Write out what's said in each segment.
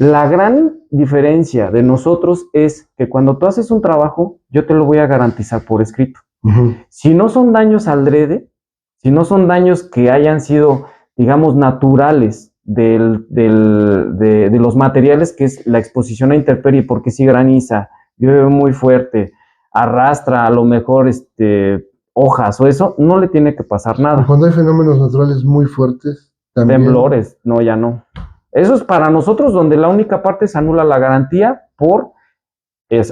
La gran diferencia de nosotros es que cuando tú haces un trabajo, yo te lo voy a garantizar por escrito. Si no son daños adrede, si no son daños que hayan sido, digamos, naturales de los materiales, que es la exposición a intemperie, porque si graniza, llueve muy fuerte, arrastra a lo mejor hojas o eso, no le tiene que pasar Y nada. cuando hay fenómenos naturales muy fuertes, también. Temblores, no, ya no. Eso es para nosotros donde la única parte se anula la garantía por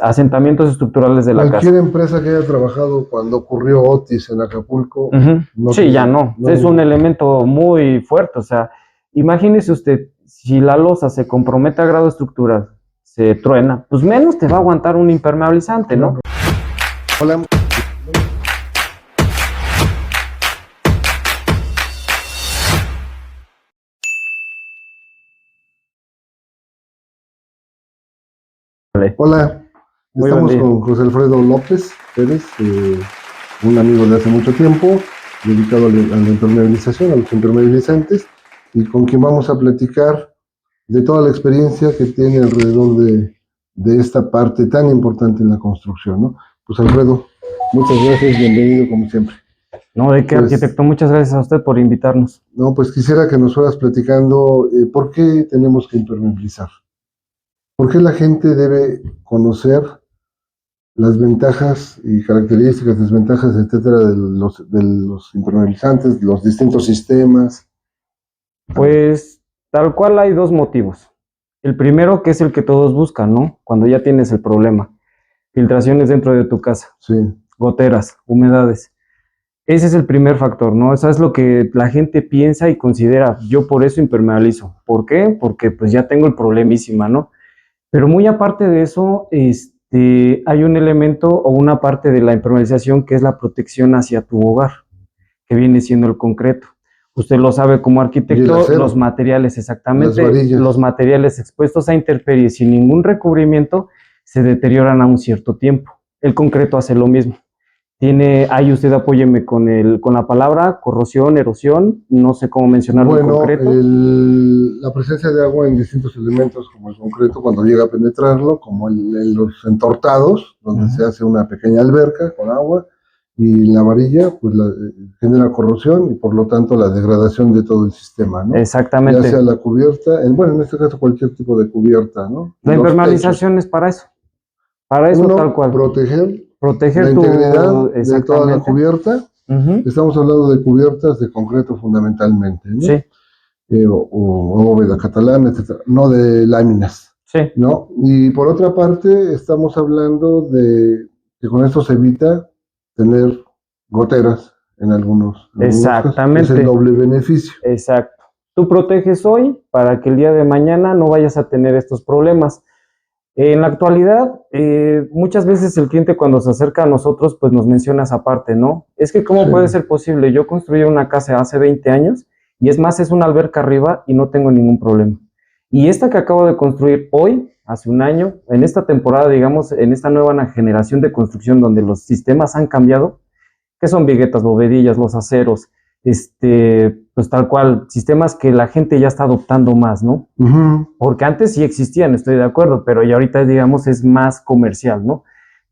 asentamientos estructurales de la Cualquier casa. empresa que haya trabajado cuando ocurrió Otis en Acapulco, no sí, ya no. Es un elemento muy fuerte. O sea, imagínese usted, si la losa se compromete a grado estructural, se truena, pues menos te va a aguantar un impermeabilizante, ¿no? Hola. Hola, estamos con José Alfredo López Pérez, un amigo de hace mucho tiempo, dedicado a la impermeabilización, a los impermeabilizantes, y con quien vamos a platicar de toda la experiencia que tiene alrededor de esta parte tan importante en la construcción, ¿no? Pues Alfredo, muchas gracias, bienvenido como siempre. No, de qué, arquitecto, muchas gracias a usted por invitarnos. No, pues quisiera que nos fueras platicando por qué tenemos que impermeabilizar. ¿Por qué la gente debe conocer las ventajas y características, desventajas, etcétera, de los impermeabilizantes, los distintos sistemas? Pues tal cual hay dos motivos. El primero, que es el que todos buscan, ¿no? Cuando ya tienes el problema. Filtraciones dentro de tu casa. Sí. Goteras, humedades. Ese es el primer factor, ¿no? Eso es lo que la gente piensa y considera. Yo por eso impermeabilizo. ¿Por qué? Porque pues ya tengo el problemísima, ¿no? Pero muy aparte de eso, hay un elemento o una parte de la impermeabilización que es la protección hacia tu hogar, que viene siendo el concreto. Usted lo sabe como arquitecto, los materiales, exactamente, los materiales expuestos a intemperie sin ningún recubrimiento se deterioran a un cierto tiempo. El concreto hace lo mismo. Ahí usted apóyeme con la palabra corrosión, erosión, no sé cómo mencionarlo en concreto. La presencia de agua en distintos elementos como el concreto cuando llega a penetrarlo, como los entortados, donde se hace una pequeña alberca con agua, y la varilla pues genera corrosión y por lo tanto la degradación de todo el sistema, ¿no? Exactamente. Ya sea la cubierta, en este caso cualquier tipo de cubierta, ¿no? La impermeabilización es para eso tal cual. Proteger la integridad de toda la cubierta. Estamos hablando de cubiertas de concreto fundamentalmente, ¿no? Sí. O bóveda catalana, etcétera, no de láminas. Sí. ¿No? Y por otra parte, estamos hablando de que con esto se evita tener goteras en algunos Exactamente. casos. Es el doble beneficio. Exacto. Tú proteges hoy para que el día de mañana no vayas a tener estos problemas. En la actualidad, muchas veces el cliente cuando se acerca a nosotros, pues nos menciona esa parte, ¿no? Es que ¿cómo puede ser posible? Yo construí una casa hace 20 años y es más, es una alberca arriba y no tengo ningún problema. Y esta que acabo de construir hoy, hace un año, en esta temporada, digamos, en esta nueva generación de construcción donde los sistemas han cambiado, que son viguetas, bovedillas, los aceros, pues tal cual, sistemas que la gente ya está adoptando más, ¿no? Porque antes sí existían, estoy de acuerdo, pero ya ahorita, digamos, es más comercial, ¿no?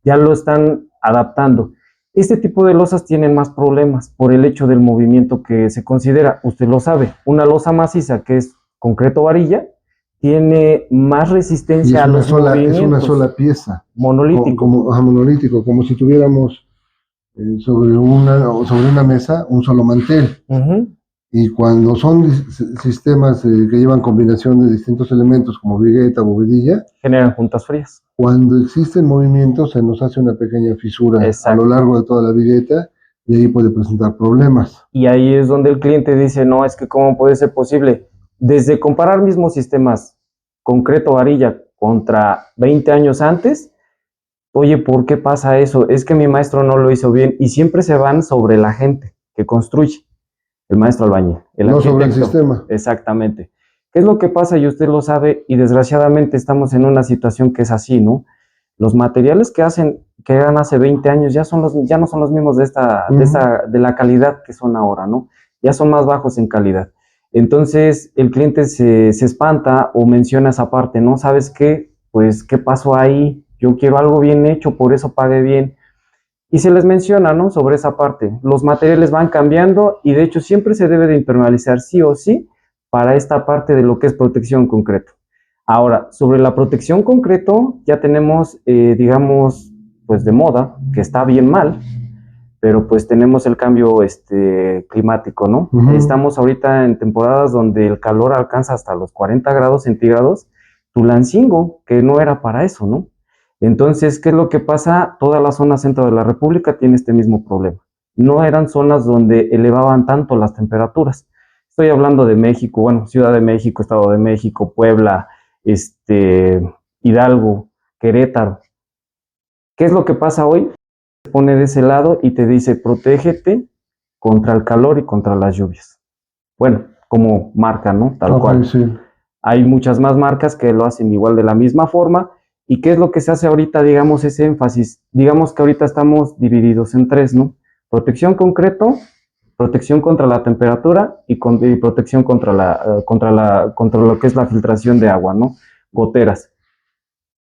Ya lo están adaptando. Este tipo de losas tienen más problemas por el hecho del movimiento que se considera, usted lo sabe, una losa maciza que es concreto varilla, tiene más resistencia a los movimientos. Es una sola pieza. Monolítico. Monolítico, como si tuviéramos sobre una mesa un solo mantel. Y cuando son sistemas que llevan combinación de distintos elementos como vigueta, bovedilla, generan juntas frías. Cuando existen movimientos se nos hace una pequeña fisura a lo largo de toda la vigueta y ahí puede presentar problemas. Y ahí es donde el cliente dice, no, es que cómo puede ser posible. Desde comparar mismos sistemas, concreto varilla contra 20 años antes, oye, ¿por qué pasa eso? Es que mi maestro no lo hizo bien y siempre se van sobre la gente que construye, el maestro albañil, el no arquitecto. Sobre el sistema. Exactamente. ¿Qué es lo que pasa? Y usted lo sabe y desgraciadamente estamos en una situación que es así, ¿no? Los materiales que eran hace 20 años ya no son los mismos de la calidad que son ahora, ¿no? Ya son más bajos en calidad. Entonces el cliente se espanta o menciona esa parte, ¿no? ¿Sabes qué? Pues, ¿qué pasó ahí? Yo quiero algo bien hecho, por eso pagué bien. Y se les menciona, ¿no? Sobre esa parte. Los materiales van cambiando y de hecho siempre se debe de impermeabilizar sí o sí para esta parte de lo que es protección concreto. Ahora, sobre la protección concreto ya tenemos, digamos, pues de moda, que está bien mal, pero pues tenemos el cambio climático, ¿no? Estamos ahorita en temporadas donde el calor alcanza hasta los 40 grados centígrados, Tulancingo, que no era para eso, ¿no? Entonces, ¿qué es lo que pasa? Toda la zona centro de la República tiene este mismo problema. No eran zonas donde elevaban tanto las temperaturas. Estoy hablando de México, bueno, Ciudad de México, Estado de México, Puebla, Hidalgo, Querétaro. ¿Qué es lo que pasa hoy? Se pone de ese lado y te dice, protégete contra el calor y contra las lluvias. Bueno, como marca, ¿no? Tal cual. Sí. Hay muchas más marcas que lo hacen igual de la misma forma. ¿Y qué es lo que se hace ahorita, digamos, ese énfasis? Digamos que ahorita estamos divididos en tres, ¿no? Protección concreto, protección contra la temperatura y protección contra lo que es la filtración de agua, ¿no? Goteras.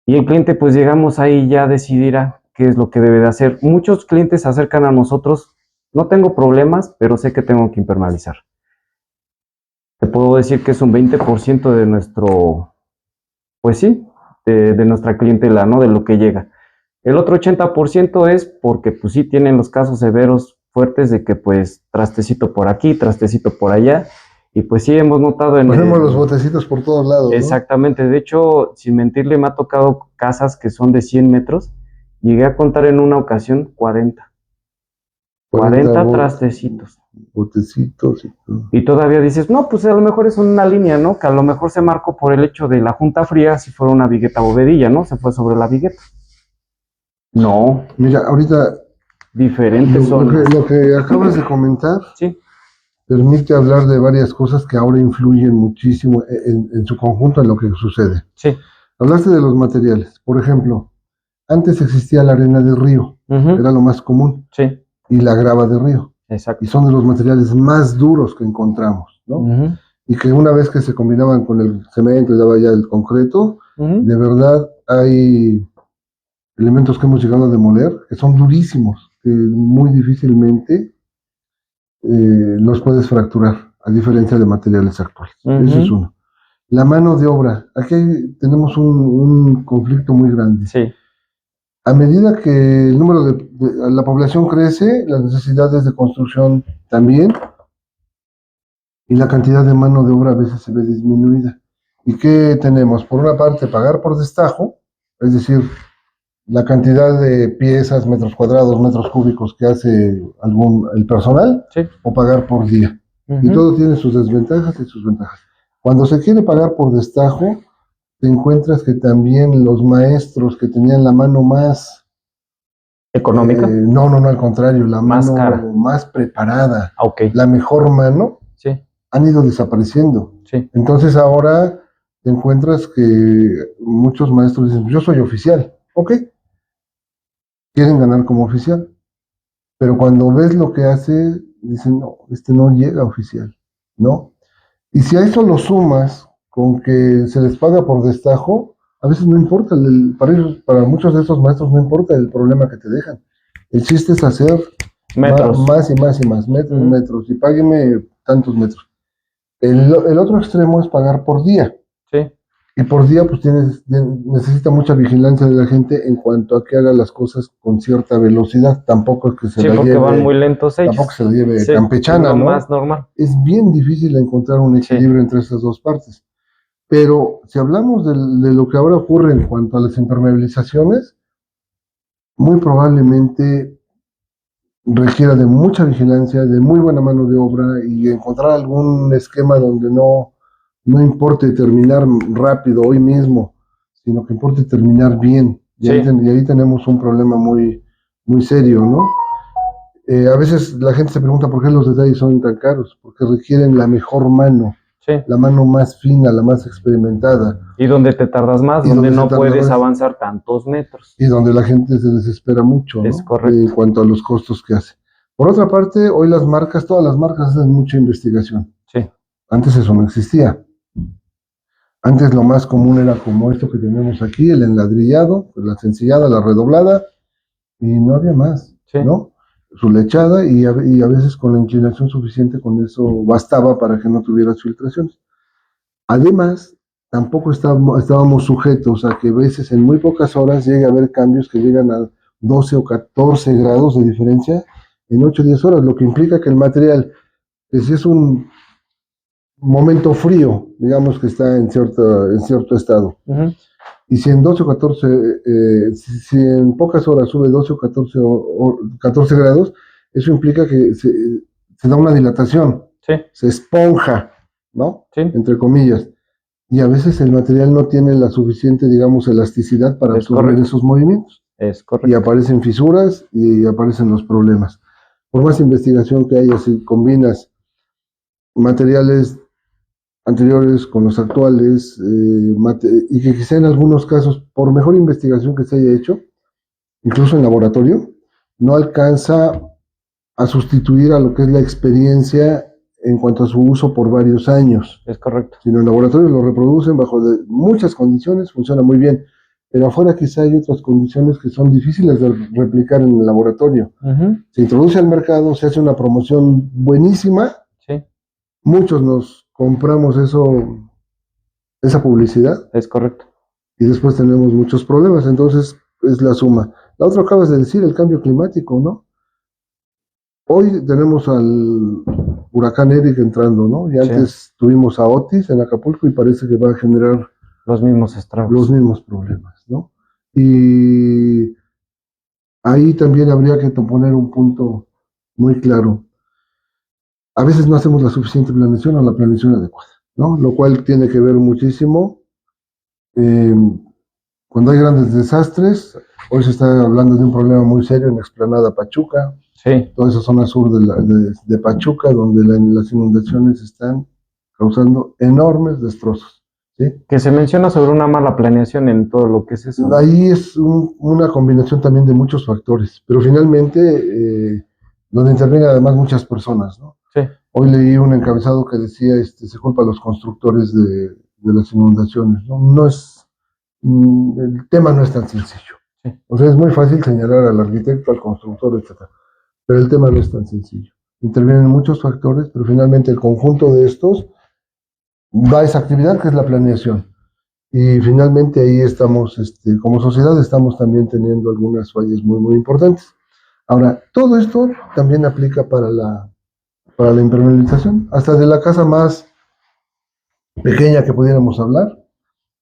Y el cliente, pues llegamos ahí ya decidirá qué es lo que debe de hacer. Muchos clientes se acercan a nosotros, no tengo problemas, pero sé que tengo que impermeabilizar. Te puedo decir que es un 20% de nuestro, pues sí, de nuestra clientela, ¿no? De lo que llega. El otro 80% es porque, pues sí, tienen los casos severos fuertes de que, pues, trastecito por aquí, trastecito por allá. Y pues sí, hemos notado en... Ponemos los botecitos por todos lados, exactamente, ¿no? De hecho, sin mentirle, me ha tocado casas que son de 100 metros. Llegué a contar en una ocasión 40 trastecitos. Botecitos y todo. Y todavía dices, no, pues a lo mejor es una línea, ¿no? Que a lo mejor se marcó por el hecho de la junta fría, si fuera una vigueta bovedilla, ¿no? Se fue sobre la vigueta. No. Mira, ahorita diferentes zonas. Lo que acabas de comentar, sí, permite hablar de varias cosas que ahora influyen muchísimo en su conjunto en lo que sucede. Sí. Hablaste de los materiales. Por ejemplo, antes existía la arena de río, era lo más común, sí, y la grava de río. Exacto. Y son de los materiales más duros que encontramos, ¿no? Y que una vez que se combinaban con el cemento y daba ya el concreto, de verdad hay elementos que hemos llegado a demoler que son durísimos, que muy difícilmente los puedes fracturar, a diferencia de materiales actuales. Eso es uno. La mano de obra. Aquí tenemos un conflicto muy grande. Sí. A medida que el número de la población crece, las necesidades de construcción también, y la cantidad de mano de obra a veces se ve disminuida. ¿Y qué tenemos? Por una parte, pagar por destajo, es decir, la cantidad de piezas, metros cuadrados, metros cúbicos que hace el personal, sí, o pagar por día. Y todo tiene sus desventajas y sus ventajas. Cuando se quiere pagar por destajo, te encuentras que también los maestros que tenían la mano más económica, no, al contrario, la más mano cara, más preparada, okay, la mejor mano, sí, han ido desapareciendo. Sí. Entonces ahora te encuentras que muchos maestros dicen, yo soy oficial, ok, quieren ganar como oficial, pero cuando ves lo que hace, dicen, no, no llega a oficial, ¿no? Y si a eso lo sumas con que se les paga por destajo, a veces no importa, para muchos de estos maestros no importa el problema que te dejan. El chiste es hacer metros, más y más y más, metros, metros, y págueme tantos metros. El otro extremo es pagar por día. Sí. Y por día, pues necesita mucha vigilancia de la gente en cuanto a que haga las cosas con cierta velocidad. Tampoco es que se la lleve. Porque van muy lentos ellos. Tampoco se la lleve campechana, es lo ¿no? más normal. Es bien difícil encontrar un equilibrio entre esas dos partes. Pero si hablamos de lo que ahora ocurre en cuanto a las impermeabilizaciones, muy probablemente requiera de mucha vigilancia, de muy buena mano de obra y encontrar algún esquema donde no importe terminar rápido hoy mismo, sino que importe terminar bien. Y ahí tenemos un problema muy, muy serio, ¿no? A veces la gente se pregunta por qué los detalles son tan caros, porque requieren la mejor mano, la mano más fina, la más experimentada. Y donde te tardas más, donde no puedes avanzar tantos metros. Y donde la gente se desespera mucho, ¿no? Es correcto. En cuanto a los costos que hace. Por otra parte, hoy todas las marcas hacen mucha investigación. Sí. Antes eso no existía. Antes lo más común era como esto que tenemos aquí, el enladrillado, la sencillada, la redoblada, y no había más, Sí. ¿no? Su lechada y a veces con la inclinación suficiente, con eso bastaba para que no tuvieras filtraciones. Además, tampoco estábamos sujetos a que a veces en muy pocas horas llegue a haber cambios que llegan a 12 o 14 grados de diferencia en 8 o 10 horas, lo que implica que el material, que si es un momento frío, digamos que está en cierto estado, y si en 12 o 14, si en pocas horas sube 12 o 14 grados, eso implica que se da una dilatación, Sí. se esponja, ¿no? Sí. Entre comillas. Y a veces el material no tiene la suficiente, digamos, elasticidad para absorber esos movimientos. Es correcto. Y aparecen fisuras y aparecen los problemas. Por más investigación que haya, si combinas materiales anteriores con los actuales, y que quizá en algunos casos, por mejor investigación que se haya hecho, incluso en laboratorio, no alcanza a sustituir a lo que es la experiencia en cuanto a su uso por varios años. Es correcto. Sino en laboratorio lo reproducen bajo muchas condiciones, funciona muy bien, pero afuera quizá hay otras condiciones que son difíciles de replicar en el laboratorio. Se introduce al mercado, se hace una promoción buenísima, sí. Muchos nos compramos esa publicidad. Es correcto. Y después tenemos muchos problemas, entonces es la suma. La otra acabas de decir, el cambio climático, ¿no? Hoy tenemos al huracán Eric entrando, ¿no? Y antes tuvimos a Otis en Acapulco y parece que va a generar los mismos estragos. Los mismos problemas, ¿no? Y ahí también habría que poner un punto muy claro. A veces no hacemos la suficiente planeación o la planeación adecuada, ¿no? Lo cual tiene que ver muchísimo cuando hay grandes desastres. Hoy se está hablando de un problema muy serio en la explanada Pachuca, toda esa zona sur de Pachuca, donde las inundaciones están causando enormes destrozos. ¿Sí? Que se menciona sobre una mala planeación en todo lo que es eso. Ahí es una combinación también de muchos factores, pero finalmente donde intervienen además muchas personas, ¿no? Sí. Hoy leí un encabezado que decía se culpa a los constructores de las inundaciones, ¿no? No es, el tema no es tan sencillo. Sí. O sea, es muy fácil señalar al arquitecto, al constructor, etc. Pero el tema no es tan sencillo. Intervienen muchos factores, pero finalmente el conjunto de estos da esa actividad que es la planeación. Y finalmente ahí estamos, como sociedad, estamos también teniendo algunas fallas muy, muy importantes. Ahora, todo esto también aplica para la impermeabilización, hasta de la casa más pequeña que pudiéramos hablar.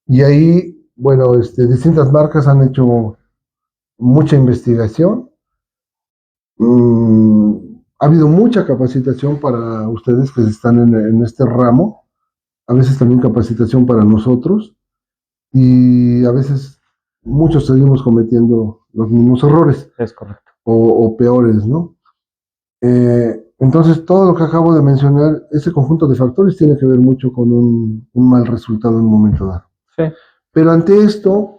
Y ahí, bueno, distintas marcas han hecho mucha investigación. Ha habido mucha capacitación para ustedes que están en este ramo, a veces también capacitación para nosotros. Y a veces muchos seguimos cometiendo los mismos errores. Es correcto. O peores, ¿no? Entonces, todo lo que acabo de mencionar, ese conjunto de factores tiene que ver mucho con un mal resultado en un momento dado. Sí. Pero ante esto,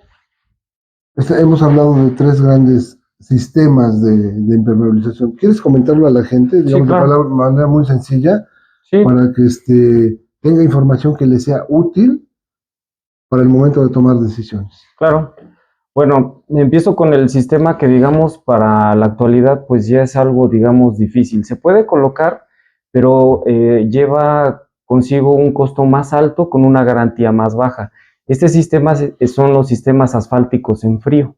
hemos hablado de 3 grandes sistemas de impermeabilización. ¿Quieres comentarlo a la gente, digamos, de manera muy sencilla, para que tenga información que le sea útil para el momento de tomar decisiones? Claro. Bueno, empiezo con el sistema que, digamos, para la actualidad, pues ya es algo, digamos, difícil. Se puede colocar, pero lleva consigo un costo más alto con una garantía más baja. Este sistema son los sistemas asfálticos en frío,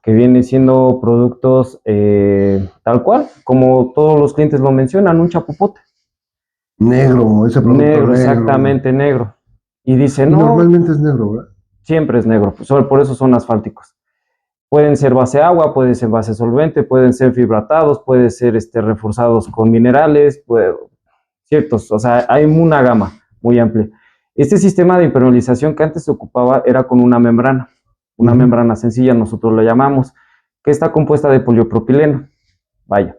que vienen siendo productos tal cual, como todos los clientes lo mencionan, un chapopote. Negro, ese producto negro. Exactamente, negro. Y dice, no. Normalmente es negro, ¿verdad? Siempre es negro, por eso son asfálticos. Pueden ser base agua, pueden ser base solvente, pueden ser fibratados, pueden ser reforzados con minerales, ciertos, o sea, hay una gama muy amplia. Este sistema de impermeabilización que antes se ocupaba era con una membrana sencilla, nosotros lo llamamos, que está compuesta de polipropileno. Vaya.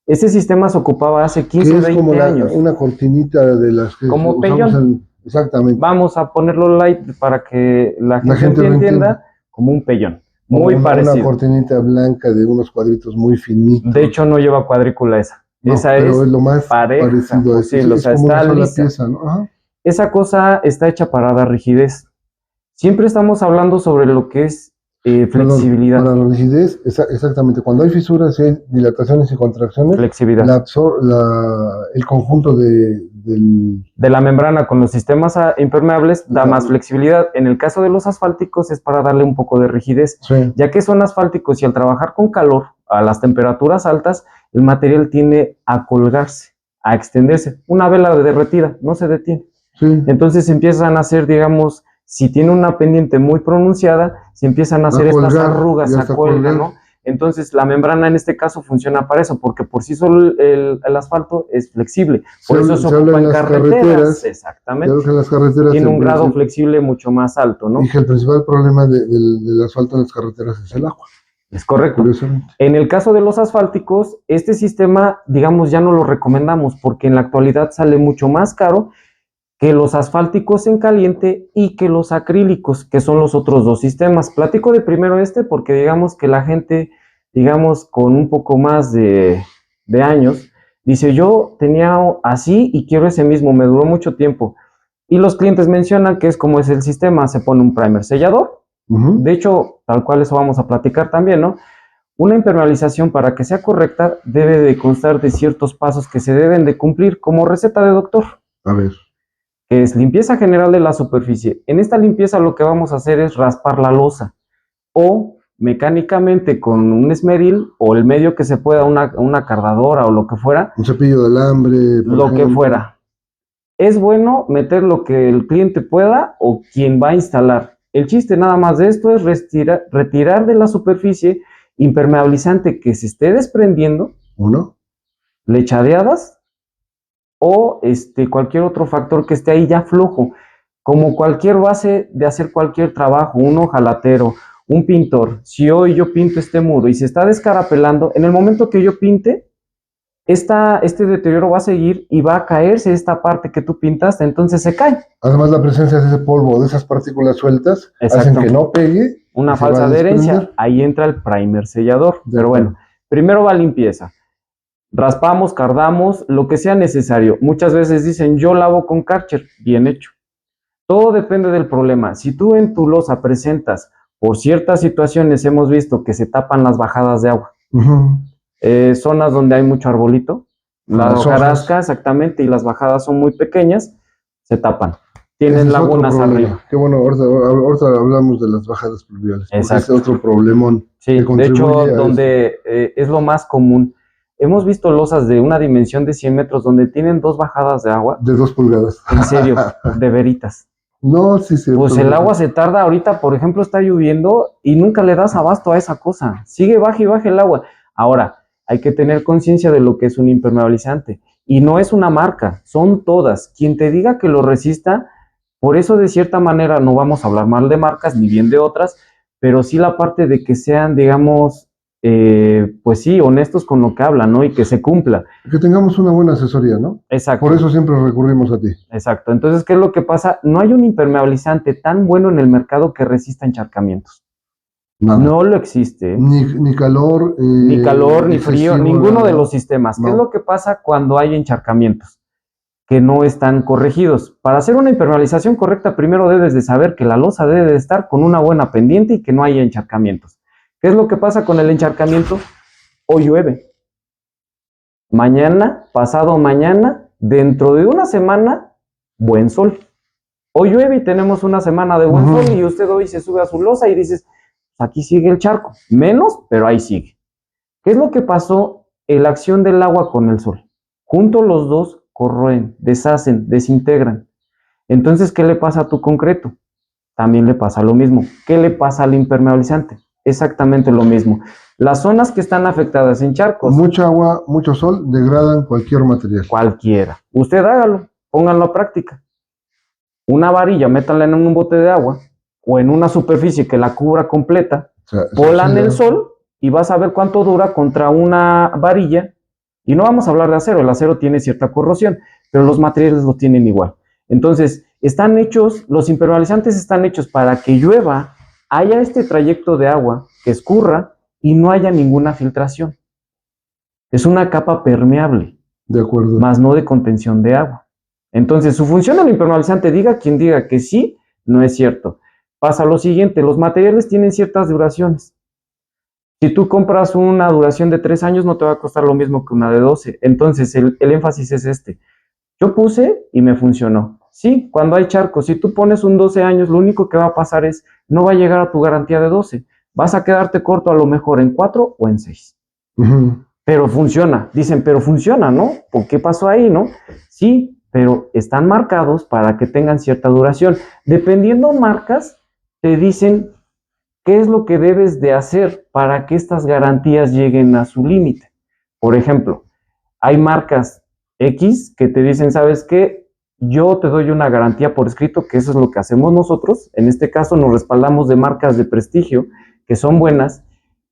Este sistema se ocupaba hace 15 o 20 años. Una cortinita de las que como usamos exactamente. Vamos a ponerlo light para que la gente entienda, como un pellón. Muy parecido. Una cortinita blanca de unos cuadritos muy finitos. De hecho, no lleva cuadrícula esa. No, esa pero es lo más pareja, parecido a eso. posible, o Es sea, como está una sola lisa. pieza, ¿no? Ajá. Esa cosa está hecha para dar rigidez. Siempre estamos hablando sobre lo que es Perdón, flexibilidad. para la rigidez, exactamente. Cuando hay fisuras y hay dilataciones y contracciones, Flexibilidad. el conjunto De la membrana con los sistemas impermeables da más flexibilidad. En el caso de los asfálticos es para darle un poco de rigidez, sí. ya que son asfálticos y al trabajar con calor a las temperaturas altas, el material tiende a colgarse, a extenderse. Una vela derretida no se detiene. Sí. Entonces empiezan a hacer, digamos, si tiene una pendiente muy pronunciada, se empiezan a hacer estas arrugas, a cuelga, ¿no? Entonces la membrana en este caso funciona para eso, porque por sí solo el asfalto es flexible. Por eso se ocupa en carreteras. Exactamente. Creo que en las carreteras tiene un grado flexible mucho más alto, ¿no? Dije, el principal problema del asfalto en las carreteras es el agua. Es correcto. En el caso de los asfálticos, este sistema, digamos, ya no lo recomendamos porque en la actualidad sale mucho más caro que los asfálticos en caliente y que los acrílicos, que son los otros dos sistemas. Platico de primero porque digamos que la gente, digamos, con un poco más de años, dice, yo tenía así y quiero ese mismo, me duró mucho tiempo. Y los clientes mencionan que es como es el sistema, se pone un primer sellador. De hecho, tal cual eso vamos a platicar también, ¿no? Una impermeabilización para que sea correcta debe de constar de ciertos pasos que se deben de cumplir como receta de doctor. A ver. Que es limpieza general de la superficie. En esta limpieza lo que vamos a hacer es raspar la losa o mecánicamente con un esmeril o el medio que se pueda, una cardadora o lo que fuera. Un cepillo de alambre. Lo que fuera. Es bueno meter lo que el cliente pueda o quien va a instalar. El chiste nada más de esto es retirar de la superficie impermeabilizante que se esté desprendiendo. Uno. Lechadeadas o cualquier otro factor que esté ahí ya flojo, como cualquier base de hacer cualquier trabajo, un hojalatero, un pintor. Si hoy yo pinto este muro y se está descarapelando, en el momento que yo pinte, este deterioro va a seguir y va a caerse esta parte que tú pintaste, entonces se cae. Además, la presencia de ese polvo, de esas partículas sueltas, hacen que no pegue. Una falsa adherencia, ahí entra el primer sellador. Pero bueno, primero va limpieza. Raspamos, cardamos, lo que sea necesario. Muchas veces dicen, yo lavo con Karcher. Bien hecho. Todo depende del problema. Si tú en tu losa presentas, por ciertas situaciones hemos visto que se tapan las bajadas de agua. Zonas donde hay mucho arbolito, la hojarasca exactamente, y las bajadas son muy pequeñas, se tapan. Tienen lagunas arriba. Qué bueno, ahorita hablamos de las bajadas pluviales. Exacto. Es otro problemón. Sí, de hecho, donde es lo más común. Hemos visto losas de una dimensión de 100 metros donde tienen 2 bajadas de agua. De 2 pulgadas. En serio, de veritas. No, sí, sí. Pues el agua se tarda, ahorita, por ejemplo, está lloviendo y nunca le das abasto a esa cosa. Sigue baja y baja el agua. Ahora, hay que tener conciencia de lo que es un impermeabilizante. Y no es una marca, son todas. Quien te diga que lo resista, por eso de cierta manera no vamos a hablar mal de marcas ni bien de otras, pero sí la parte de que sean, digamos, pues sí, honestos con lo que hablan, ¿no? Y que se cumpla. Que tengamos una buena asesoría, ¿no? Exacto. Por eso siempre recurrimos a ti. Exacto. Entonces, ¿qué es lo que pasa? No hay un impermeabilizante tan bueno en el mercado que resista encharcamientos. Nada. No lo existe. Ni calor. Ni calor, ni frío, ninguno de los sistemas. No. ¿Qué es lo que pasa cuando hay encharcamientos? Que no están corregidos. Para hacer una impermeabilización correcta, primero debes de saber que la losa debe de estar con una buena pendiente y que no haya encharcamientos. ¿Qué es lo que pasa con el encharcamiento? Hoy llueve. Mañana, pasado mañana, dentro de una semana, buen sol. Hoy llueve y tenemos una semana de buen sol y usted hoy se sube a su losa y dices, aquí sigue el charco. Menos, pero ahí sigue. ¿Qué es lo que pasó en la acción del agua con el sol? Juntos los dos corroen, deshacen, desintegran. Entonces, ¿qué le pasa a tu concreto? También le pasa lo mismo. ¿Qué le pasa al impermeabilizante? Exactamente lo mismo. Las zonas que están afectadas en charcos. Mucha agua, mucho sol, degradan cualquier material. Cualquiera. Usted hágalo, pónganlo a práctica. Una varilla, métanla en un bote de agua o en una superficie que la cubra completa, polan el sol y vas a ver cuánto dura contra una varilla. Y no vamos a hablar de acero, el acero tiene cierta corrosión, pero los materiales lo tienen igual. Entonces, están hechos, los impermeabilizantes están hechos para que llueva, haya este trayecto de agua que escurra y no haya ninguna filtración. Es una capa permeable. De acuerdo. más no de contención de agua. Entonces, su función del impermeabilizante, diga quien diga que sí, no es cierto. Pasa lo siguiente, los materiales tienen ciertas duraciones. Si tú compras una duración de 3 años, no te va a costar lo mismo que una de 12. Entonces, el énfasis es este. Yo puse y me funcionó. Sí, cuando hay charcos, si tú pones un 12 años, lo único que va a pasar es, no va a llegar a tu garantía de 12. Vas a quedarte corto a lo mejor en 4 o en 6. Pero funciona. Dicen, pero funciona, ¿no? ¿Por qué pasó ahí, no? Sí, pero están marcados para que tengan cierta duración. Dependiendo marcas, te dicen qué es lo que debes de hacer para que estas garantías lleguen a su límite. Por ejemplo, hay marcas X que te dicen, ¿sabes qué? Yo te doy una garantía por escrito, que eso es lo que hacemos nosotros. En este caso nos respaldamos de marcas de prestigio que son buenas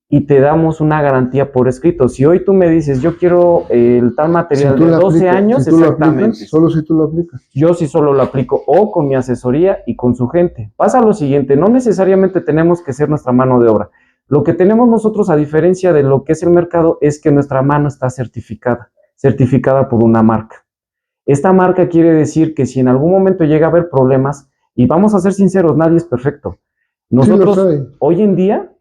y te damos una garantía por escrito. Si hoy tú me dices, yo quiero el tal material de 12 años, si tú exactamente. Lo aplicas, solo si tú lo aplicas. Yo sí solo lo aplico o con mi asesoría y con su gente. Pasa lo siguiente, no necesariamente tenemos que ser nuestra mano de obra. Lo que tenemos nosotros, a diferencia de lo que es el mercado, es que nuestra mano está certificada por una marca. Esta marca quiere decir que si en algún momento llega a haber problemas, y vamos a ser sinceros, nadie es perfecto. Nosotros, hoy en día,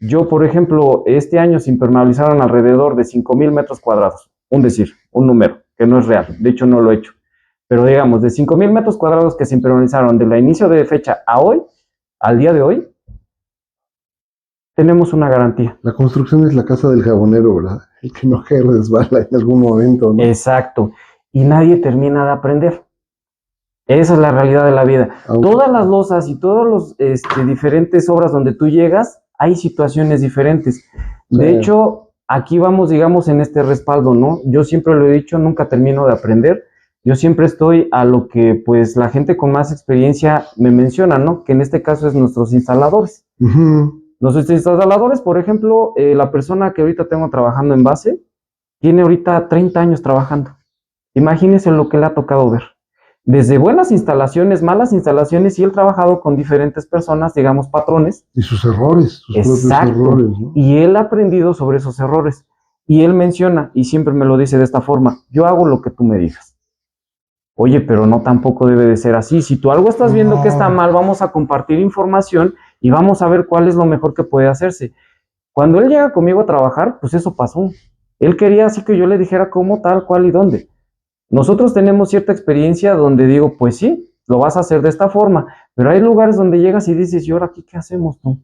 yo, por ejemplo, este año se impermeabilizaron alrededor de 5,000 metros cuadrados. Un número, que no es real. De hecho, no lo he hecho. Pero digamos, de 5,000 metros cuadrados que se impermeabilizaron de la inicio de fecha a hoy, al día de hoy, tenemos una garantía. La construcción es la casa del jabonero, ¿verdad? El que no resbala en algún momento, ¿no? Exacto. Y nadie termina de aprender. Esa es la realidad de la vida. Todas las losas y todas las diferentes obras donde tú llegas, hay situaciones diferentes. De hecho, aquí vamos, digamos, en este respaldo, ¿no? Yo siempre lo he dicho, nunca termino de aprender. Yo siempre estoy a lo que, pues, la gente con más experiencia me menciona, ¿no? Que en este caso es nuestros instaladores. Nuestros instaladores, por ejemplo, la persona que ahorita tengo trabajando en base, tiene ahorita 30 años trabajando. Imagínense lo que le ha tocado ver. Desde buenas instalaciones, malas instalaciones, y él ha trabajado con diferentes personas, digamos, patrones. Y sus errores, sus propios errores, ¿no? Y él ha aprendido sobre esos errores. Y él menciona, y siempre me lo dice de esta forma, yo hago lo que tú me digas. Oye, pero no tampoco debe de ser así. Si tú algo estás viendo que está mal, vamos a compartir información y vamos a ver cuál es lo mejor que puede hacerse. Cuando él llega conmigo a trabajar, pues eso pasó. Él quería así que yo le dijera cómo, tal, cual y dónde. Nosotros tenemos cierta experiencia donde digo, pues sí, lo vas a hacer de esta forma, pero hay lugares donde llegas y dices, ¿y ahora aquí qué hacemos tú?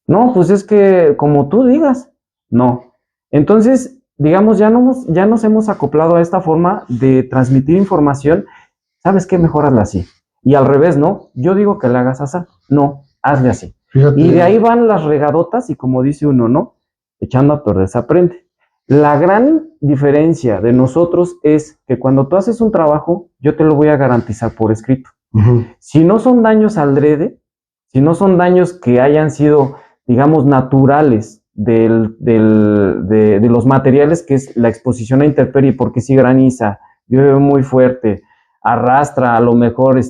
No, pues es que como tú digas, no. Entonces, digamos, ya nos hemos acoplado a esta forma de transmitir información. ¿Sabes qué? Mejor hazla así. Y al revés, ¿no? Yo digo que la hagas así. No, hazle así. Fíjate. Y de ahí van las regadotas y como dice uno, ¿no? Echando a perder se aprende. La gran diferencia de nosotros es que cuando tú haces un trabajo, yo te lo voy a garantizar por escrito. Si no son daños al drede, si no son daños que hayan sido, digamos, naturales de los materiales, que es la exposición a intemperie, porque si graniza, llueve muy fuerte, arrastra a lo mejor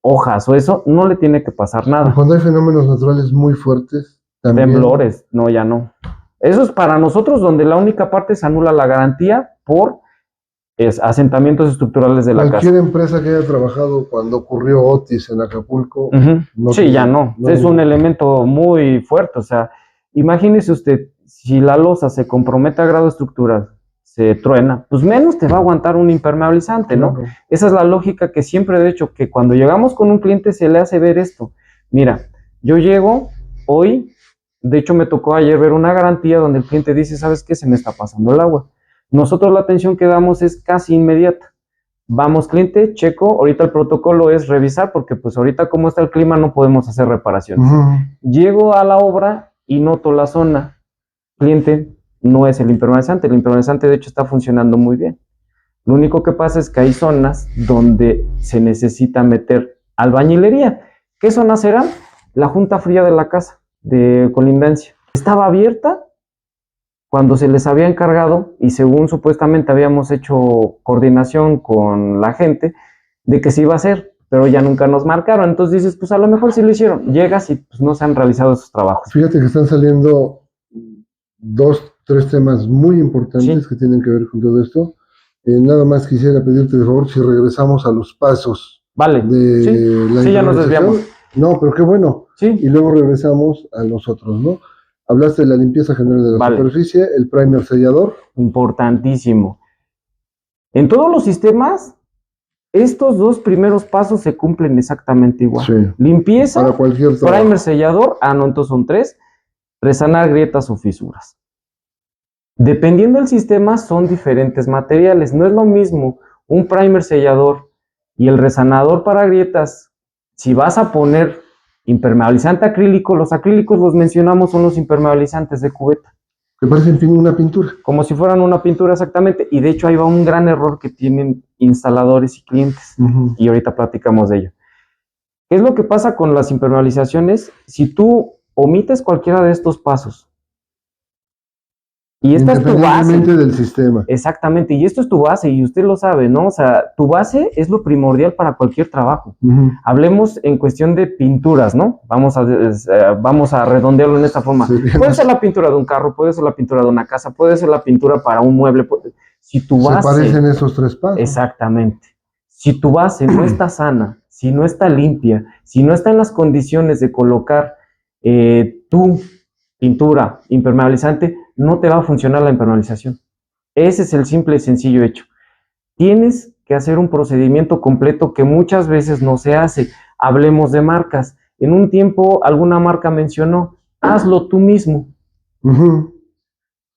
hojas o eso, no le tiene que pasar nada. Cuando hay fenómenos naturales muy fuertes, también. Temblores, no, ya no. Eso es para nosotros donde la única parte se anula la garantía por asentamientos estructurales de la casa. Cualquier empresa que haya trabajado cuando ocurrió Otis en Acapulco. Sí, ya no. Es un elemento muy fuerte. O sea, imagínese usted, si la losa se compromete a grado estructural, se truena, pues menos te va a aguantar un impermeabilizante, ¿no? Esa es la lógica que siempre he hecho, que cuando llegamos con un cliente se le hace ver esto. Mira, yo llego hoy. De hecho, me tocó ayer ver una garantía donde el cliente dice, ¿sabes qué? Se me está pasando el agua. Nosotros la atención que damos es casi inmediata. Vamos, cliente, checo. Ahorita el protocolo es revisar porque pues ahorita como está el clima no podemos hacer reparaciones. Llego a la obra y noto la zona. Cliente, no es el impermeabilizante. El impermeabilizante de hecho está funcionando muy bien. Lo único que pasa es que hay zonas donde se necesita meter albañilería. ¿Qué zonas serán? La junta fría de la casa de colindancia. Estaba abierta cuando se les había encargado y según supuestamente habíamos hecho coordinación con la gente de que se iba a hacer, pero ya nunca nos marcaron. Entonces dices, pues a lo mejor sí lo hicieron. Llegas y pues no se han realizado esos trabajos. Fíjate que están saliendo 2, 3 temas muy importantes que tienen que ver con todo esto. Nada más quisiera pedirte de favor si regresamos a los pasos Vale, de sí, la sí, ya nos impermeabilización. desviamos. No, pero qué bueno. Sí, Y luego regresamos a los otros, ¿no? Hablaste de la limpieza general de la vale, superficie, el primer sellador. importantísimo. En todos los sistemas, estos dos primeros pasos se cumplen exactamente igual. Sí. Limpieza, Para cualquier trabajo. primer sellador, no, entonces son 3, resanar grietas o fisuras. Dependiendo del sistema, son diferentes materiales. No es lo mismo un primer sellador y el resanador para grietas. Si vas a poner impermeabilizante acrílico, los acrílicos los mencionamos, son los impermeabilizantes de cubeta. Que parecen una pintura. Como si fueran una pintura exactamente. Y de hecho ahí va un gran error que tienen instaladores y clientes. Y ahorita platicamos de ello. ¿Qué es lo que pasa con las impermeabilizaciones? Si tú omites cualquiera de estos pasos, y esta es tu base del sistema. Exactamente, y esto es tu base, y usted lo sabe, ¿no? O sea, tu base es lo primordial para cualquier trabajo. Hablemos en cuestión de pinturas, ¿no? Vamos a redondearlo en esta forma. Sí, puede ser la pintura de un carro, puede ser la pintura de una casa, puede ser la pintura para un mueble. Si tu base... Se parecen esos 3 pasos. Exactamente. Si tu base no está sana, si no está limpia, si no está en las condiciones de colocar tu pintura impermeabilizante, no te va a funcionar la impermeabilización. Ese es el simple y sencillo hecho. Tienes que hacer un procedimiento completo que muchas veces no se hace. Hablemos de marcas. En un tiempo alguna marca mencionó, hazlo tú mismo.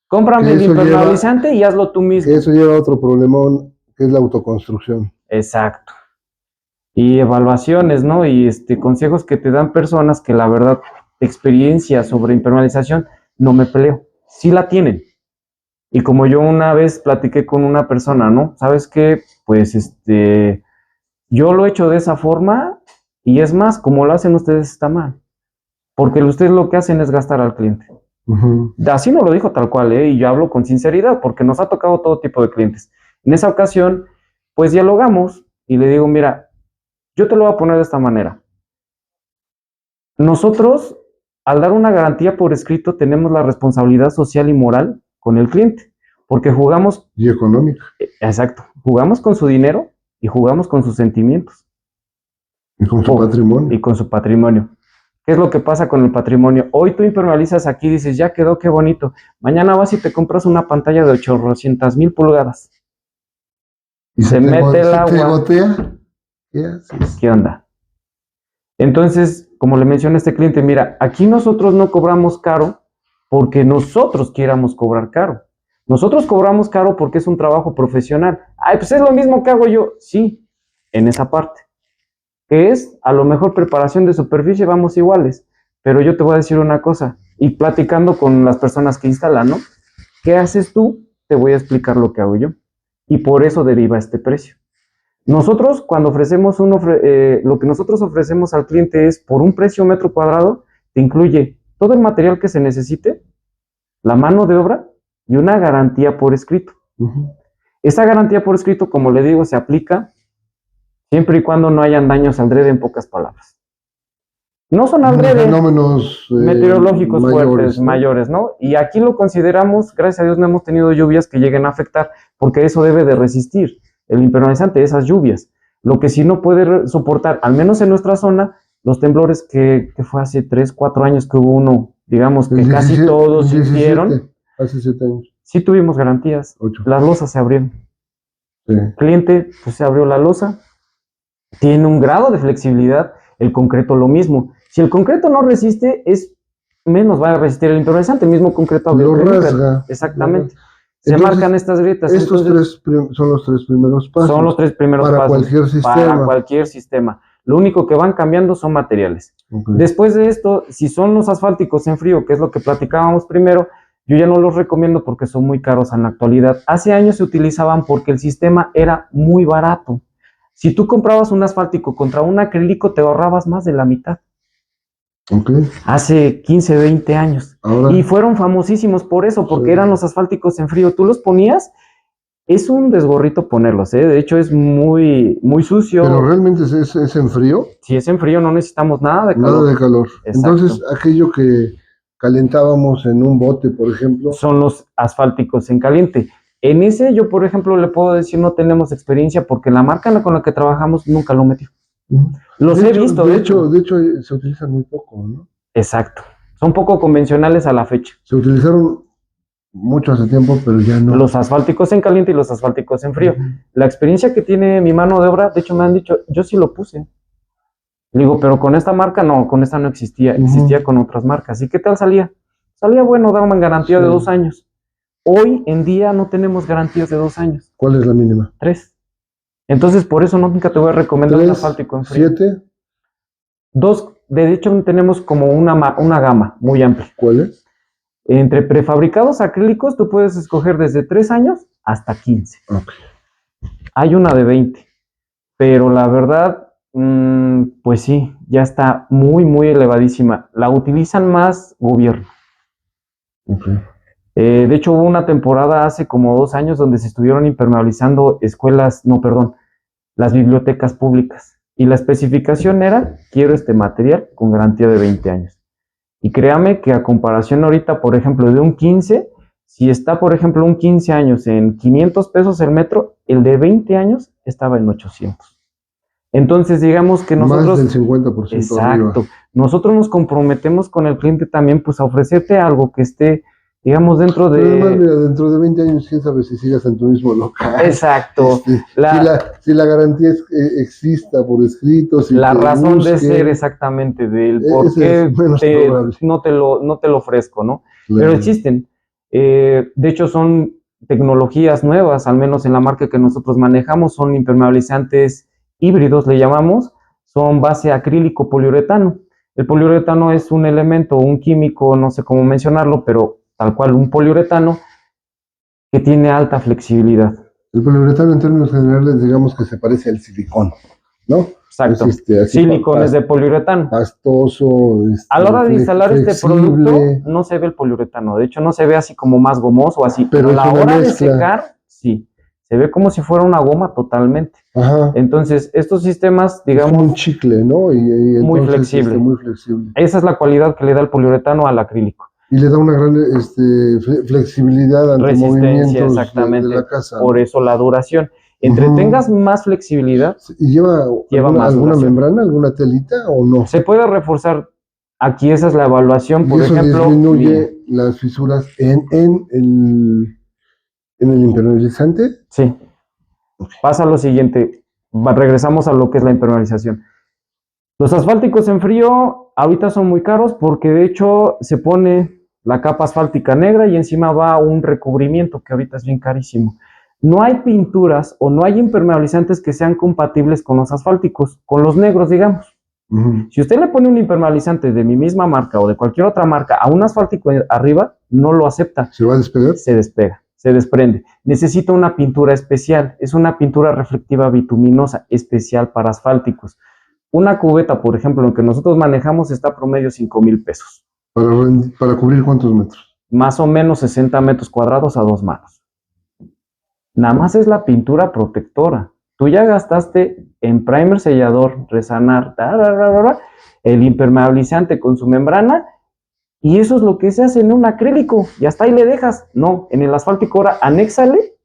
Cómprame el impermeabilizante y hazlo tú mismo. Eso lleva a otro problemón, que es la autoconstrucción. Exacto. Y evaluaciones, ¿no? Y consejos que te dan personas que la verdad, experiencia sobre impermeabilización, no me peleo. Sí la tienen. Y como yo una vez platiqué con una persona, ¿no? ¿Sabes qué? Pues yo lo he hecho de esa forma y es más, como lo hacen ustedes está mal. Porque ustedes lo que hacen es gastar al cliente. Así no lo dijo tal cual, y yo hablo con sinceridad porque nos ha tocado todo tipo de clientes. En esa ocasión, pues dialogamos y le digo, mira, yo te lo voy a poner de esta manera. Nosotros, al dar una garantía por escrito, tenemos la responsabilidad social y moral con el cliente, porque jugamos... Y económica. Exacto, jugamos con su dinero y jugamos con sus sentimientos. Y con su patrimonio. Y con su patrimonio. ¿Qué es lo que pasa con el patrimonio? Hoy tú impermeabilizas aquí y dices, ya quedó, qué bonito. Mañana vas y te compras una pantalla de 800,000 pulgadas. Y se mete el agua. ¿Te gotea? ¿Qué haces? ¿Qué onda? Entonces, como le mencioné a este cliente, mira, aquí nosotros no cobramos caro porque nosotros quieramos cobrar caro. Nosotros cobramos caro porque es un trabajo profesional. Ay, pues es lo mismo que hago yo. Sí, en esa parte. Que es, a lo mejor preparación de superficie, vamos iguales. Pero yo te voy a decir una cosa, y platicando con las personas que instalan, ¿no? ¿Qué haces tú? Te voy a explicar lo que hago yo. Y por eso deriva este precio. Nosotros, cuando ofrecemos lo que nosotros ofrecemos al cliente es, por un precio metro cuadrado, te incluye todo el material que se necesite, la mano de obra y una garantía por escrito. Esa garantía por escrito, como le digo, se aplica siempre y cuando no hayan daños al drede, en pocas palabras. No son al drede, fenómenos meteorológicos fuertes, mayores, ¿no? Y aquí lo consideramos, gracias a Dios no hemos tenido lluvias que lleguen a afectar, porque eso debe de resistir el impermeabilizante, esas lluvias. Lo que sí no puede soportar, al menos en nuestra zona, los temblores que fue hace 3, 4 años que hubo uno, digamos que 17, casi todos sintieron. Hace 7 años. Sí tuvimos garantías. 8. Las losas se abrieron. Sí. El cliente, pues se abrió la losa. Tiene un grado de flexibilidad. El concreto lo mismo. Si el concreto no resiste, menos va a resistir el impermeabilizante. El mismo concreto lo rasga. Exactamente. Se marcan estas grietas. Estos son los 3 primeros pasos. Son los 3 primeros pasos. Cualquier sistema. Para cualquier sistema. Lo único que van cambiando son materiales. Okay. Después de esto, si son los asfálticos en frío, que es lo que platicábamos primero, yo ya no los recomiendo porque son muy caros en la actualidad. Hace años se utilizaban porque el sistema era muy barato. Si tú comprabas un asfáltico contra un acrílico, te ahorrabas más de la mitad. Okay. Hace 15, 20 años. Ahora, y fueron famosísimos por eso, porque eran los asfálticos en frío. Tú los ponías, es un desgorrito ponerlos, ¿eh? De hecho es muy, muy sucio. ¿Pero realmente es en frío? Si es en frío no necesitamos nada de calor. Nada de calor. Exacto. Entonces aquello que calentábamos en un bote, por ejemplo. Son los asfálticos en caliente. En ese yo, por ejemplo, le puedo decir no tenemos experiencia porque la marca con la que trabajamos nunca lo metió. Los he visto, de hecho, se utilizan muy poco, ¿no? Exacto. Son poco convencionales a la fecha. Se utilizaron mucho hace tiempo, pero ya no. Los asfálticos en caliente y los asfálticos en frío. La experiencia que tiene mi mano de obra, de hecho me han dicho, yo sí lo puse. Le digo, pero con esta marca no, con esta no existía, existía con otras marcas. ¿Y qué tal salía? Salía bueno, daban garantía de 2 años. Hoy en día no tenemos garantías de 2 años. ¿Cuál es la mínima? 3. Entonces, por eso nunca te voy a recomendar un asfáltico en frío. 7. 2, de hecho tenemos como una gama muy amplia. ¿Cuál es? Entre prefabricados acrílicos tú puedes escoger desde 3 años hasta 15. Okay. Hay una de 20, pero la verdad, pues sí, ya está muy, muy elevadísima. La utilizan más gobierno. Okay. De hecho, hubo una temporada hace como 2 años donde se estuvieron impermeabilizando las bibliotecas públicas. Y la especificación era, quiero este material con garantía de 20 años. Y créame que a comparación ahorita, por ejemplo, de un 15, si está, por ejemplo, un 15 años en 500 pesos el metro, el de 20 años estaba en 800. Entonces, digamos que nosotros... Más del 50% Exacto. Arriba. Nosotros nos comprometemos con el cliente también, pues, a ofrecerte algo que esté, digamos, dentro de... Pero además, mira, dentro de 20 años, quién sabe si sigas en tu mismo local. Exacto. Si la garantía exista por escrito, si la razón de ser exactamente del por qué no te lo ofrezco, ¿no? Claro. Pero existen. De hecho, son tecnologías nuevas, al menos en la marca que nosotros manejamos, son impermeabilizantes híbridos, le llamamos, son base acrílico poliuretano. El poliuretano es un elemento, un químico, no sé cómo mencionarlo, pero tal cual un poliuretano que tiene alta flexibilidad. El poliuretano en términos generales digamos que se parece al silicón, ¿no? Exacto. Silicones de poliuretano. Pastoso. A la hora de instalar este producto no se ve el poliuretano, de hecho no se ve así como más gomoso o así, pero a la hora de secar, sí, se ve como si fuera una goma totalmente. Ajá. Entonces, estos sistemas, digamos... Es como un chicle, ¿no? Muy flexible. Muy flexible. Esa es la cualidad que le da el poliuretano al acrílico. Y le da una gran flexibilidad ante movimientos exactamente, de la casa. Por eso la duración. Entre tengas más flexibilidad, ¿Y lleva más alguna duración. Membrana, alguna telita o no? Se puede reforzar. Aquí esa es la evaluación, por ejemplo. ¿Disminuye las fisuras en el impermeabilizante? Sí. Okay. Pasa lo siguiente. Regresamos a lo que es la impermeabilización. Los asfálticos en frío ahorita son muy caros porque de hecho se pone la capa asfáltica negra y encima va un recubrimiento que ahorita es bien carísimo. No hay pinturas o no hay impermeabilizantes que sean compatibles con los asfálticos, con los negros, digamos. Si usted le pone un impermeabilizante de mi misma marca o de cualquier otra marca a un asfáltico arriba, no lo acepta. ¿Se va a despegar? Se despega, se desprende. Necesita una pintura especial. Es una pintura reflectiva bituminosa especial para asfálticos. Una cubeta, por ejemplo, lo que nosotros manejamos está a promedio 5,000 pesos. ¿Para cubrir cuántos metros? Más o menos 60 metros cuadrados a 2 manos. Nada más es la pintura protectora. Tú ya gastaste en primer sellador, resanar, el impermeabilizante con su membrana, y eso es lo que se hace en un acrílico, y hasta ahí le dejas. No, en el asfáltico ahora anéxale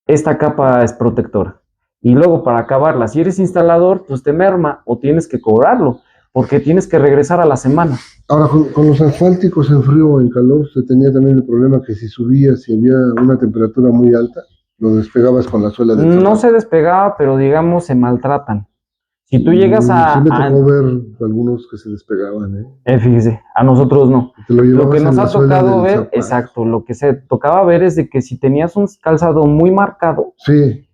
esta capa es protectora. Y luego para acabarla, si eres instalador, pues te merma o tienes que cobrarlo, porque tienes que regresar a la semana. Ahora, con los asfálticos en frío o en calor, se tenía también el problema que si subías, si había una temperatura muy alta, lo despegabas con la suela del zapato. No se despegaba, pero digamos se maltratan. Si tú llegas Sí me tocó ver algunos que se despegaban, fíjese, a nosotros no. Lo que nos ha tocado ver, zapato. Exacto, lo que se tocaba ver es de que si tenías un calzado muy marcado, sí,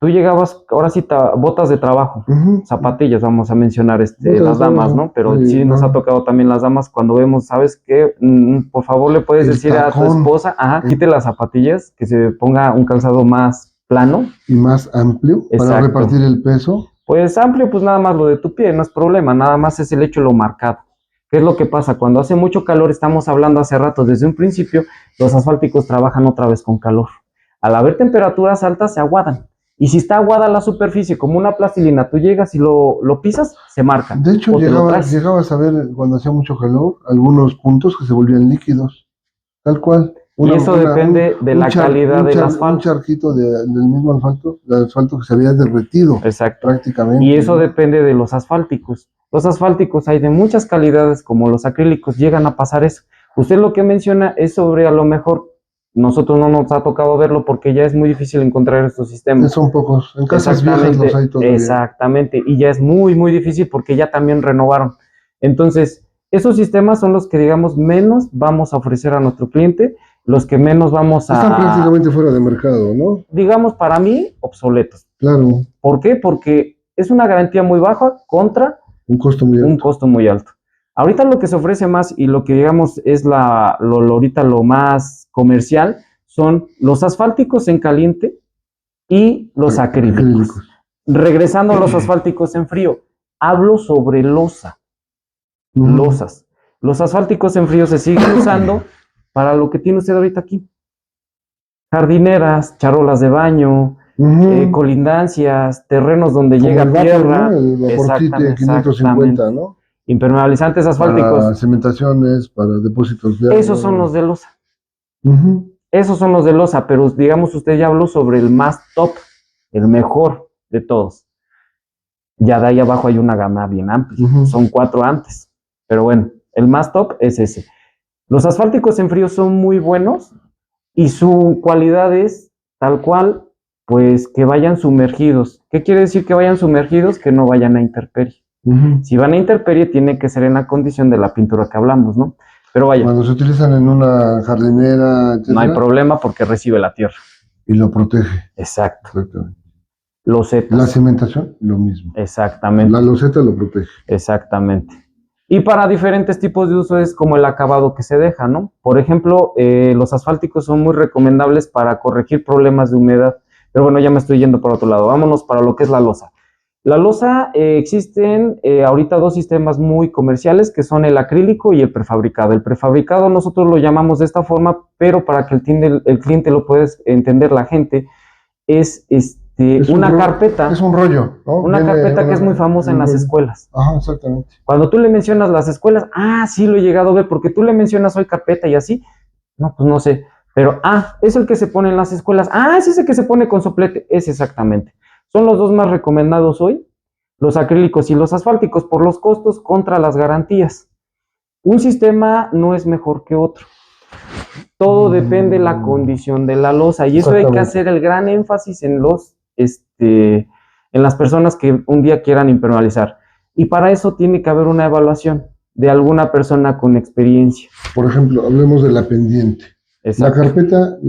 tú llegabas, ahora sí, botas de trabajo, zapatillas, vamos a mencionar las damas, ¿no? Pero sí nos ha tocado también las damas cuando vemos, ¿sabes qué? Por favor, le puedes decir a tu esposa, quite las zapatillas, que se ponga un calzado más plano. Y más amplio, para repartir el peso. Pues amplio, pues nada más lo de tu pie, no es problema, nada más es el hecho de lo marcado. ¿Qué es lo que pasa? Cuando hace mucho calor, estamos hablando hace rato, desde un principio, los asfálticos trabajan otra vez con calor. Al haber temperaturas altas, se aguadan. Y si está aguada la superficie como una plastilina, tú llegas y lo pisas, se marca. De hecho, llegabas a ver, cuando hacía mucho calor, algunos puntos que se volvían líquidos, tal cual. Y eso depende de la calidad del Un asfalto. charquito del mismo asfalto que se había derretido. Exacto. Prácticamente. Y eso depende de los asfálticos. Los asfálticos hay de muchas calidades, como los acrílicos, llegan a pasar eso. Usted lo que menciona es sobre, a lo mejor, nosotros no nos ha tocado verlo porque ya es muy difícil encontrar estos sistemas. Son pocos. En casas viejas los hay todavía. Exactamente. Y ya es muy, muy difícil porque ya también renovaron. Entonces, esos sistemas son los que, digamos, menos vamos a ofrecer a nuestro cliente, los que menos vamos a... Están prácticamente fuera de mercado, ¿no? Digamos, para mí, obsoletos. Claro. ¿Por qué? Porque es una garantía muy baja contra un costo muy alto. Ahorita lo que se ofrece más y lo que, digamos, es ahorita lo más comercial son los asfálticos en caliente y los acrílicos. Regresando a los asfálticos en frío, hablo sobre losa. Losas. Los asfálticos en frío se siguen usando para lo que tiene usted ahorita aquí. Jardineras, charolas de baño, colindancias, terrenos donde como llega tierra. ¿no? El vaporquite 550, ¿no? Impermeabilizantes asfálticos. Para cementaciones, para depósitos de agua. Esos son los de losa. Esos son los de losa, pero digamos usted ya habló sobre el más top, el mejor de todos. Ya de ahí abajo hay una gama bien amplia. Son 4 antes. Pero bueno, el más top es ese. Los asfálticos en frío son muy buenos y su cualidad es tal cual, pues que vayan sumergidos. ¿Qué quiere decir que vayan sumergidos? Que no vayan a intemperie. Si van a intemperie, tiene que ser en la condición de la pintura que hablamos, ¿no? Pero vaya. Cuando se utilizan en una jardinera, etcétera, no hay problema porque recibe la tierra. Y lo protege. Exacto. Exactamente. Losetas. La cementación, lo mismo. Exactamente. La loseta lo protege. Exactamente. Y para diferentes tipos de uso es como el acabado que se deja, ¿no? Por ejemplo, los asfálticos son muy recomendables para corregir problemas de humedad. Pero bueno, ya me estoy yendo por otro lado. Vámonos para lo que es la losa. La losa, existen ahorita 2 sistemas muy comerciales que son el acrílico y el prefabricado. El prefabricado nosotros lo llamamos de esta forma, pero para que el cliente lo pueda entender la gente, es una carpeta. Es un rollo, ¿no? Una carpeta que es muy famosa en las escuelas. Ajá, exactamente. Cuando tú le mencionas las escuelas, sí lo he llegado a ver, porque tú le mencionas hoy carpeta y así, no, pues no sé, pero es el que se pone en las escuelas, es ese que se pone con soplete, es exactamente. Son los 2 más recomendados hoy, los acrílicos y los asfálticos, por los costos contra las garantías. Un sistema no es mejor que otro. Todo depende de la condición de la losa, y eso hay que hacer el gran énfasis en las personas que un día quieran impermeabilizar. Y para eso tiene que haber una evaluación de alguna persona con experiencia. Por ejemplo, hablemos de la pendiente. Exacto.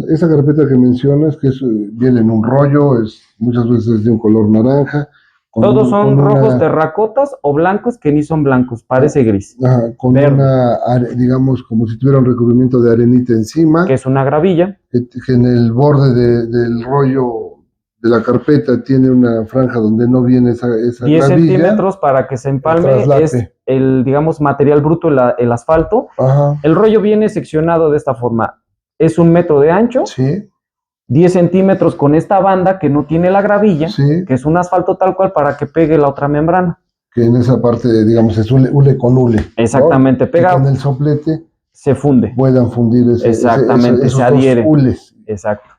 Esa carpeta que mencionas, que viene en un rollo, muchas veces de un color naranja. Todos son rojos terracotas o blancos que ni son blancos, parece gris. Con digamos, como si tuviera un recubrimiento de arenita encima. Que es una gravilla. Que en el borde del rollo de la carpeta tiene una franja donde no viene esa 10 gravilla. Centímetros para que se empalme, es el, digamos, material bruto, el asfalto. El rollo viene seccionado de esta forma. Es 1 metro de ancho. Sí. 10 centímetros con esta banda que no tiene la gravilla, que es un asfalto tal cual para que pegue la otra membrana. Que en esa parte, digamos, es hule con hule. Exactamente, ¿no? pega. Y con el soplete se funde. puedan fundir exactamente, esos se adhiere. hules. Exacto.